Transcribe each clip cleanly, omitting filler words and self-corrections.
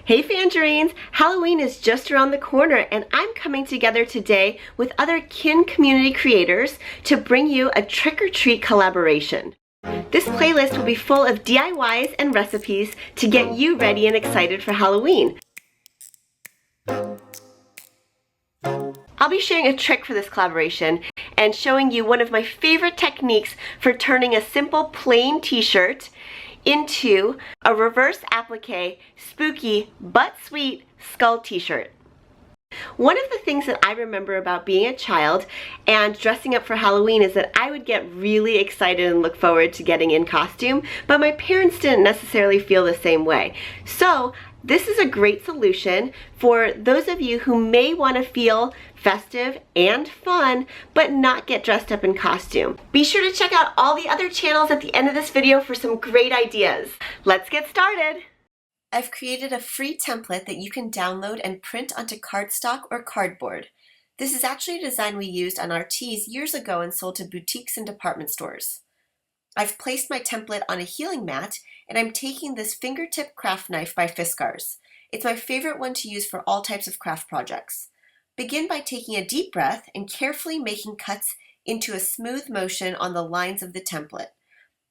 Hey Tangerines! Halloween is just around the corner and I'm coming together today with other kin community creators to bring you a trick-or-treat collaboration. This playlist will be full of DIYs and recipes to get you ready and excited for Halloween. I'll be sharing a trick for this collaboration and showing you one of my favorite techniques for turning a simple plain t-shirt into a reverse applique, spooky but sweet skull t-shirt. One of the things that I remember about being a child and dressing up for Halloween is that I would get really excited and look forward to getting in costume, but my parents didn't necessarily feel the same way. So this is a great solution for those of you who may want to feel festive and fun, but not get dressed up in costume. Be sure to check out all the other channels at the end of this video for some great ideas. Let's get started. I've created a free template that you can download and print onto cardstock or cardboard. This is actually a design we used on our tees years ago and sold to boutiques and department stores. I've placed my template on a healing mat and I'm taking this fingertip craft knife by Fiskars. It's my favorite one to use for all types of craft projects. Begin by taking a deep breath and carefully making cuts into a smooth motion on the lines of the template.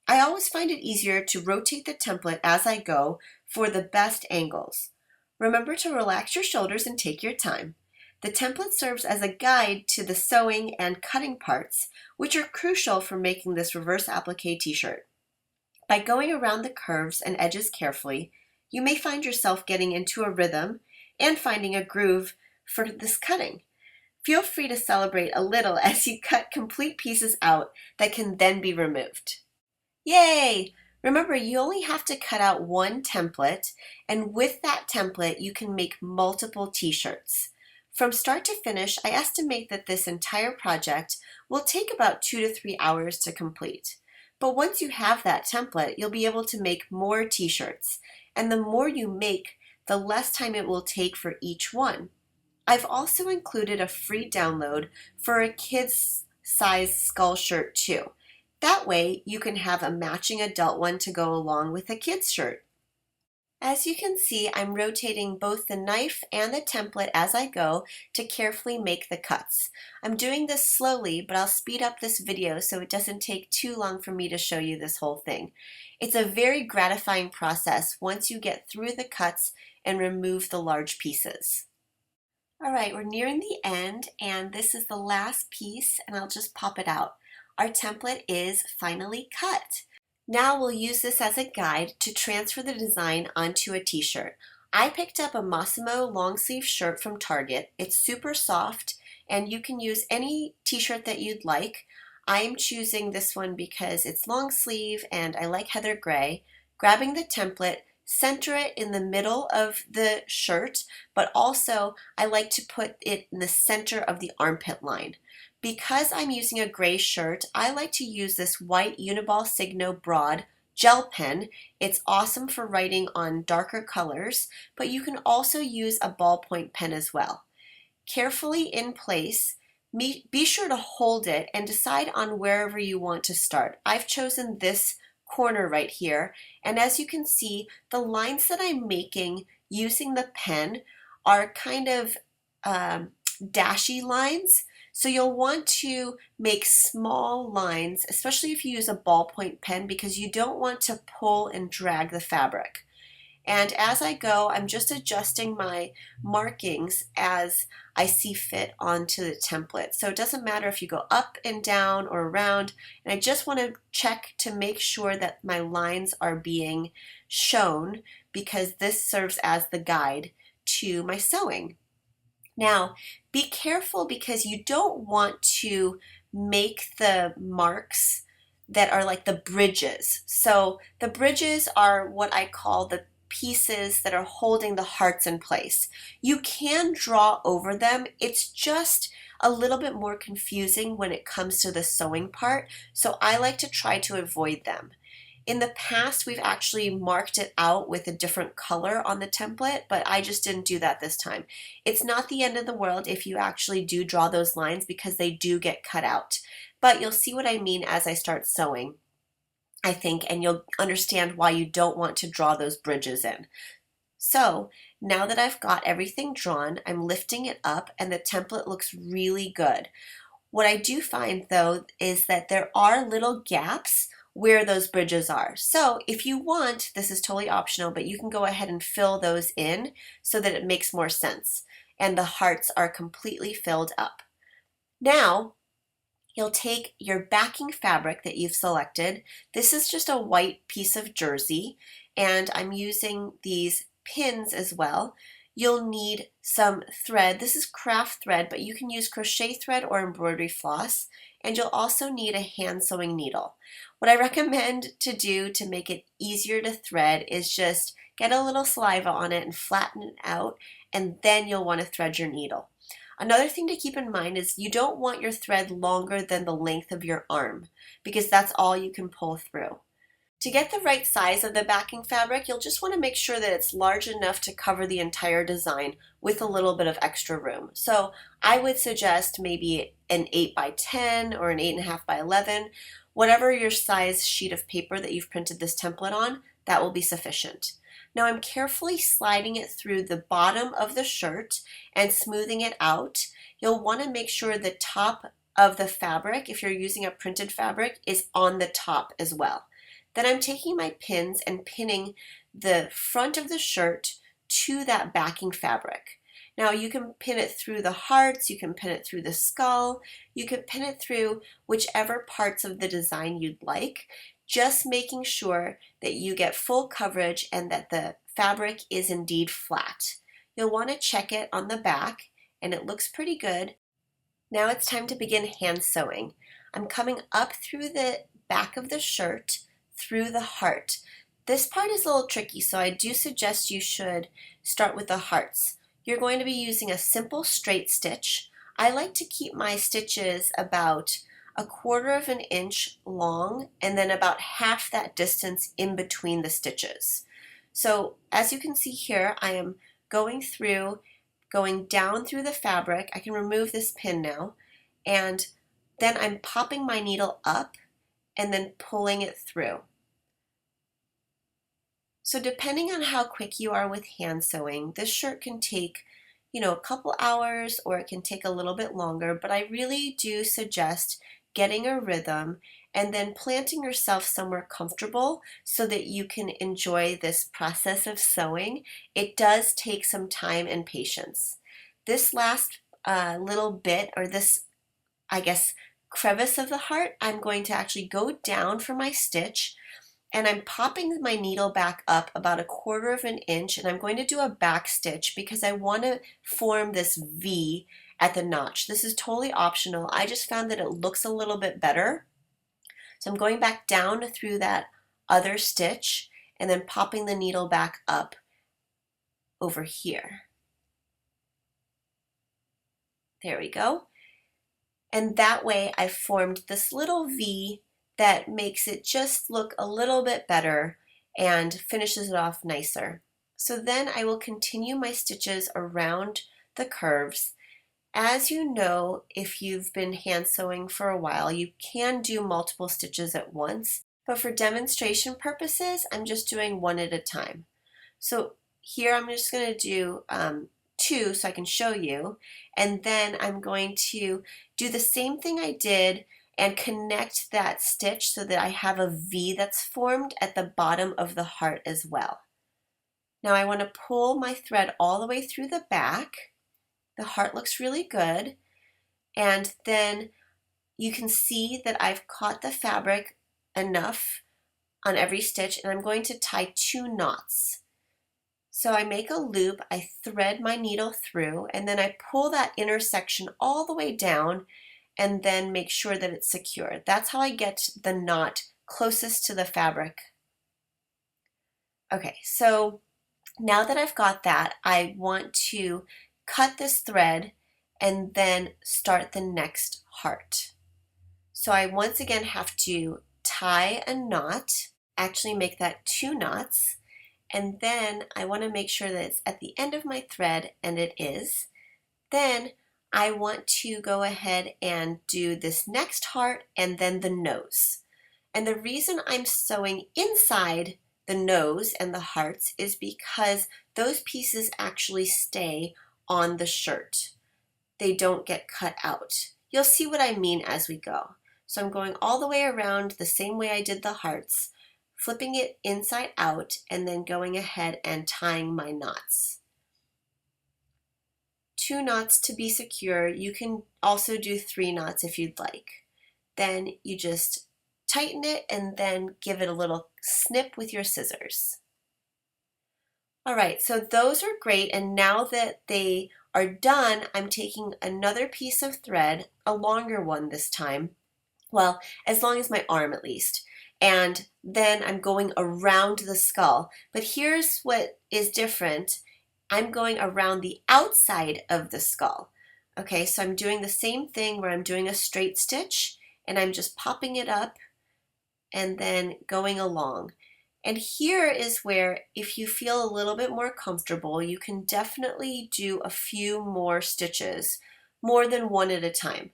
I always find it easier to rotate the template as I go for the best angles. Remember to relax your shoulders and take your time. The template serves as a guide to the sewing and cutting parts, which are crucial for making this reverse applique t-shirt. By going around the curves and edges carefully, you may find yourself getting into a rhythm and finding a groove for this cutting. Feel free to celebrate a little as you cut complete pieces out that can then be removed. Yay! Remember, you only have to cut out one template, and with that template, you can make multiple t-shirts. From start to finish, I estimate that this entire project will take about 2 to 3 hours to complete. But once you have that template, you'll be able to make more t-shirts, and the more you make, the less time it will take for each one. I've also included a free download for a kid's size skull shirt too. That way, you can have a matching adult one to go along with a kid's shirt. As you can see, I'm rotating both the knife and the template as I go to carefully make the cuts. I'm doing this slowly, but I'll speed up this video so it doesn't take too long for me to show you this whole thing. It's a very gratifying process once you get through the cuts and remove the large pieces. Alright, we're nearing the end and this is the last piece and I'll just pop it out. Our template is finally cut. Now we'll use this as a guide to transfer the design onto a t-shirt. I picked up a Massimo long sleeve shirt from Target. It's super soft and you can use any t-shirt that you'd like. I'm choosing this one because it's long sleeve and I like heather gray. Grabbing the template, center it in the middle of the shirt, but also I like to put it in the center of the armpit line. Because I'm using a gray shirt, I like to use this white Uniball Signo Broad gel pen. It's awesome for writing on darker colors, but you can also use a ballpoint pen as well. Carefully in place, be sure to hold it and decide on wherever you want to start. I've chosen this corner right here, and as you can see, the lines that I'm making using the pen are kind of dashy lines. So you'll want to make small lines, especially if you use a ballpoint pen, because you don't want to pull and drag the fabric. And as I go, I'm just adjusting my markings as I see fit onto the template. So it doesn't matter if you go up and down or around, and I just want to check to make sure that my lines are being shown because this serves as the guide to my sewing. Now, be careful because you don't want to make the marks that are like the bridges. So the bridges are what I call the pieces that are holding the hearts in place. You can draw over them. It's just a little bit more confusing when it comes to the sewing part, so I like to try to avoid them. In the past, we've actually marked it out with a different color on the template, but I just didn't do that this time. It's not the end of the world if you actually do draw those lines because they do get cut out. But you'll see what I mean as I start sewing, I think, and you'll understand why you don't want to draw those bridges in. So now that I've got everything drawn, I'm lifting it up and the template looks really good. What I do find though is that there are little gaps where those bridges are. So if you want, this is totally optional, but you can go ahead and fill those in so that it makes more sense and the hearts are completely filled up. Now, you'll take your backing fabric that you've selected. This is just a white piece of jersey, and I'm using these pins as well. You'll need some thread. This is craft thread, but you can use crochet thread or embroidery floss, and you'll also need a hand sewing needle. What I recommend to do to make it easier to thread is just get a little saliva on it and flatten it out, and then you'll want to thread your needle. Another thing to keep in mind is you don't want your thread longer than the length of your arm because that's all you can pull through. To get the right size of the backing fabric, you'll just want to make sure that it's large enough to cover the entire design with a little bit of extra room. So I would suggest maybe an 8 by 10 or an 8.5 by 11. Whatever your size sheet of paper that you've printed this template on, that will be sufficient. Now I'm carefully sliding it through the bottom of the shirt and smoothing it out. You'll want to make sure the top of the fabric, if you're using a printed fabric, is on the top as well. Then I'm taking my pins and pinning the front of the shirt to that backing fabric. Now you can pin it through the hearts, you can pin it through the skull, you can pin it through whichever parts of the design you'd like, just making sure that you get full coverage and that the fabric is indeed flat. You'll want to check it on the back and it looks pretty good. Now it's time to begin hand sewing. I'm coming up through the back of the shirt, through the heart. This part is a little tricky, so I do suggest you should start with the hearts. You're going to be using a simple straight stitch. I like to keep my stitches about 1/4 of an inch long and then about half that distance in between the stitches. So as you can see here, I am going down through the fabric. I can remove this pin now, and then I'm popping my needle up and then pulling it through. So depending on how quick you are with hand sewing, this shirt can take, a couple hours or it can take a little bit longer, but I really do suggest getting a rhythm and then planting yourself somewhere comfortable so that you can enjoy this process of sewing. It does take some time and patience. This last little bit, or this, I guess, crevice of the heart, I'm going to actually go down for my stitch and I'm popping my needle back up about 1/4 of an inch, and I'm going to do a back stitch because I want to form this V at the notch. This is totally optional. I just found that it looks a little bit better. So I'm going back down through that other stitch and then popping the needle back up over here. There we go. And that way I've formed this little V that makes it just look a little bit better and finishes it off nicer. So then I will continue my stitches around the curves. As you know, if you've been hand sewing for a while, you can do multiple stitches at once, but for demonstration purposes, I'm just doing one at a time. So here I'm just going to do 2 so I can show you, and then I'm going to do the same thing I did and connect that stitch so that I have a V that's formed at the bottom of the heart as well. Now I want to pull my thread all the way through the back. The heart looks really good, and then you can see that I've caught the fabric enough on every stitch, and I'm going to tie 2 knots. So I make a loop, I thread my needle through, and then I pull that inner section all the way down and then make sure that it's secure. That's how I get the knot closest to the fabric. Okay, so now that I've got that, I want to cut this thread and then start the next heart. So I once again have to tie a knot, actually make that 2 knots, and then I want to make sure that it's at the end of my thread, and it is. Then I want to go ahead and do this next heart and then the nose. And the reason I'm sewing inside the nose and the hearts is because those pieces actually stay on the shirt. They don't get cut out. You'll see what I mean as we go. So I'm going all the way around the same way I did the hearts, flipping it inside out, and then going ahead and tying my knots. 2 knots to be secure. You can also do 3 knots if you'd like. Then you just tighten it and then give it a little snip with your scissors. All right, so those are great, and now that they are done, I'm taking another piece of thread, a longer one this time, well, as long as my arm at least, and then I'm going around the skull. But here's what is different. I'm going around the outside of the skull. Okay, so I'm doing the same thing where I'm doing a straight stitch, and I'm just popping it up and then going along. And here is where, if you feel a little bit more comfortable, you can definitely do a few more stitches, more than one at a time.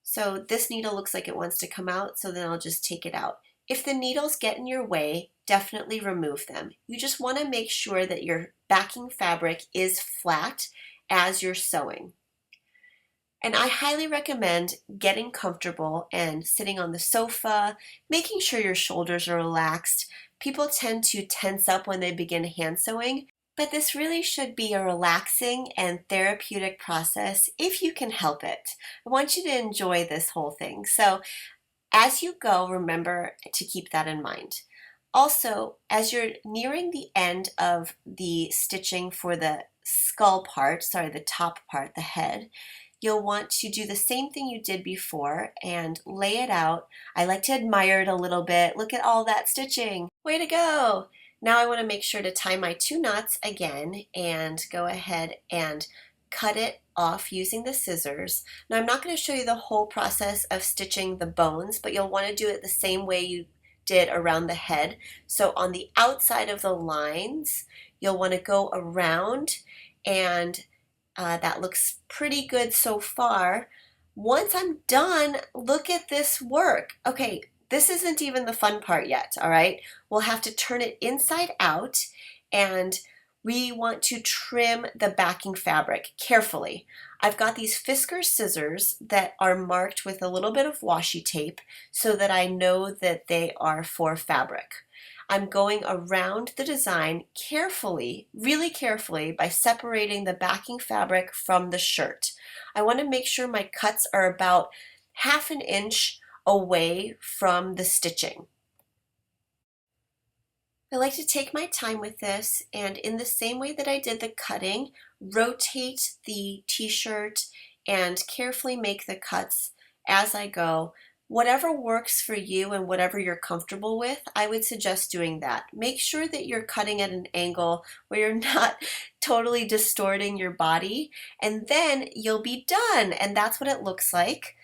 So this needle looks like it wants to come out, so then I'll just take it out. If the needles get in your way, definitely remove them. You just want to make sure that your backing fabric is flat as you're sewing. And I highly recommend getting comfortable and sitting on the sofa, making sure your shoulders are relaxed. People tend to tense up when they begin hand sewing, but this really should be a relaxing and therapeutic process if you can help it. I want you to enjoy this whole thing. So as you go, remember to keep that in mind. Also, as you're nearing the end of the stitching for the skull part, the top part, the head, you'll want to do the same thing you did before and lay it out. I like to admire it a little bit. Look at all that stitching. Way to go! Now I want to make sure to tie my 2 knots again and go ahead and cut it off using the scissors. Now I'm not going to show you the whole process of stitching the bones, but you'll want to do it the same way you did around the head. So on the outside of the lines, you'll want to go around, and that looks pretty good so far. Once I'm done, look at this work. Okay, this isn't even the fun part yet, all right? We'll have to turn it inside out, and we want to trim the backing fabric carefully. I've got these Fisker scissors that are marked with a little bit of washi tape so that I know that they are for fabric. I'm going around the design carefully, really carefully, by separating the backing fabric from the shirt. I want to make sure my cuts are about 1/2 inch away from the stitching. I like to take my time with this, and in the same way that I did the cutting, rotate the t-shirt and carefully make the cuts as I go. Whatever works for you and whatever you're comfortable with, I would suggest doing that. Make sure that you're cutting at an angle where you're not totally distorting your body, and then you'll be done. And that's what it looks like.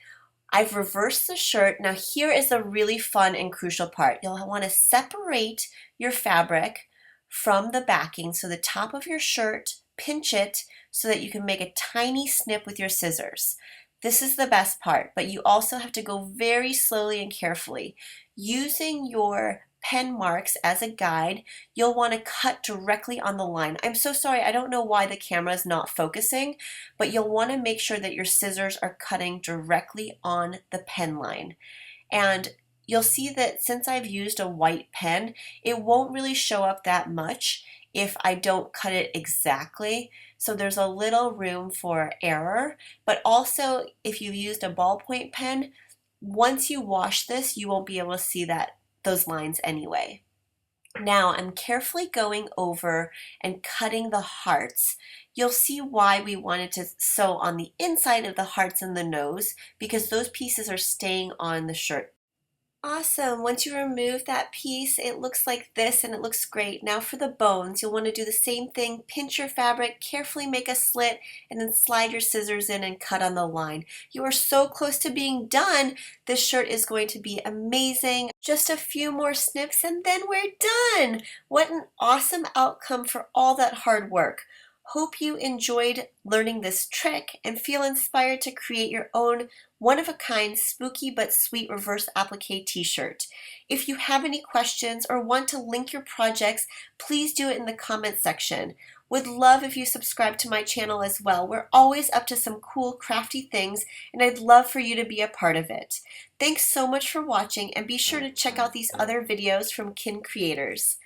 I've reversed the shirt. Now here is a really fun and crucial part. You'll want to separate your fabric from the backing. So the top of your shirt, pinch it so that you can make a tiny snip with your scissors. This is the best part, but you also have to go very slowly and carefully. Using your pen marks as a guide, you'll want to cut directly on the line. I'm so sorry, I don't know why the camera is not focusing, but you'll want to make sure that your scissors are cutting directly on the pen line. And you'll see that since I've used a white pen, it won't really show up that much if I don't cut it exactly. So there's a little room for error, but also if you've used a ballpoint pen, once you wash this, you won't be able to see those lines anyway. Now I'm carefully going over and cutting the hearts. You'll see why we wanted to sew on the inside of the hearts and the nose, because those pieces are staying on the shirt. Awesome. Once you remove that piece, it looks like this, and it looks great. Now for the bones, you'll want to do the same thing. Pinch your fabric, carefully make a slit, and then slide your scissors in and cut on the line. You are so close to being done. This shirt is going to be amazing. Just a few more snips and then we're done. What an awesome outcome for all that hard work. Hope you enjoyed learning this trick and feel inspired to create your own one-of-a-kind spooky but sweet reverse applique t-shirt. If you have any questions or want to link your projects, please do it in the comments section. Would love if you subscribe to my channel as well. We're always up to some cool crafty things and I'd love for you to be a part of it. Thanks so much for watching and be sure to check out these other videos from Kin Creators.